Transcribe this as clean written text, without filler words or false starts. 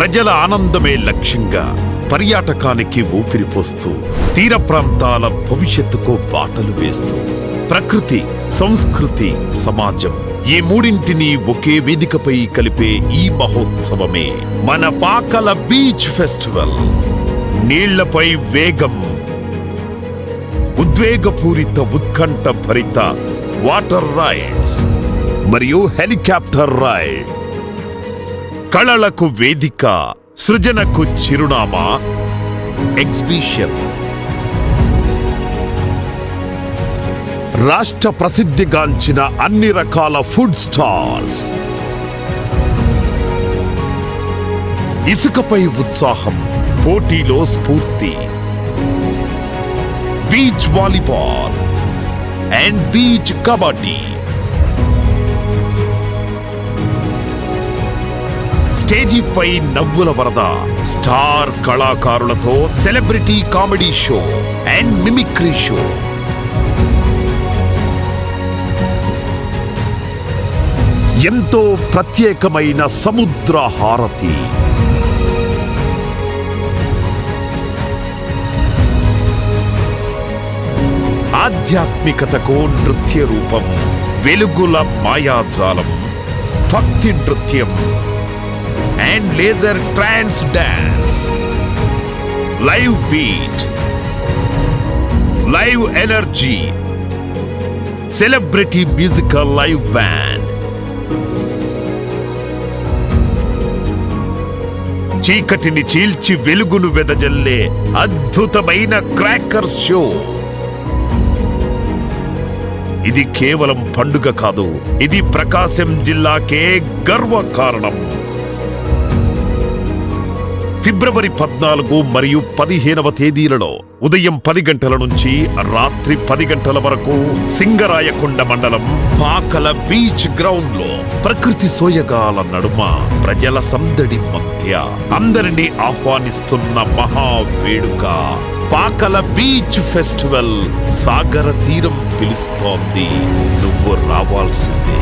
ప్రజల ఆనందమే లక్ష్యంగా పర్యాటకానికి ఊపిరిపోస్తూ తీర ప్రాంతాల భవిష్యత్తుకు బాటలు వేస్తూ ప్రకృతి, సంస్కృతి, సమాజం ఈ మూడింటిని ఒకే వేదికపై కలిపే ఈ మహోత్సవమే మన పాకల బీచ్ ఫెస్టివల్. నీళ్లపై వేగం, ఉద్వేగపూరిత ఉత్కంఠ భరిత వాటర్ రైడ్స్ మరియు హెలికాప్టర్ రైడ్, కళలకు వేదిక, సృజనకు చిరునామా ఎగ్జిబిషన్, రాష్ట్ర ప్రసిద్ధిగాంచిన అన్ని రకాల ఫుడ్ స్టాల్స్, ఇసుకపై ఉత్సాహం, పోటీలో స్ఫూర్తి, beach volleyball and beach kabaddi, స్టేజీపై నవ్వుల వరద, స్టార్ కళాకారులతో celebrity comedy show and mimicry show, ఎంతో ప్రత్యేకమైన సముద్ర హారతి, ఆధ్యాత్మికతకు నృత్య రూపం, వెలుగుల మాయాజాలం, భక్తి నృత్యం and laser trance dance, live beat, live energy, celebrity musical live band, చీకటిని చీల్చి వెలుగును వెదజల్లే అద్భుతమైన క్రాకర్స్ షో. ఇది కేవలం పండుగ కాదు, ఇది ప్రకాశం జిల్లాకే గర్వకారణం. ఫిబ్రవరి 14 మరియు 15వ తేదీలలో ఉదయం 10 గంటల నుంచి రాత్రి 10 గంటల వరకు సింగరాయకొండ మండలం పాకల బీచ్ గ్రౌండ్ లో ప్రకృతి సోయగాల నడుమ ప్రజల సందడి మధ్య అందరినీ ఆహ్వానిస్తున్న మహావేడుక పాకల బీచ్ ఫెస్టివల్. సాగర తీరం పిలుస్తోంది, నువ్వు రావాల్సిందే.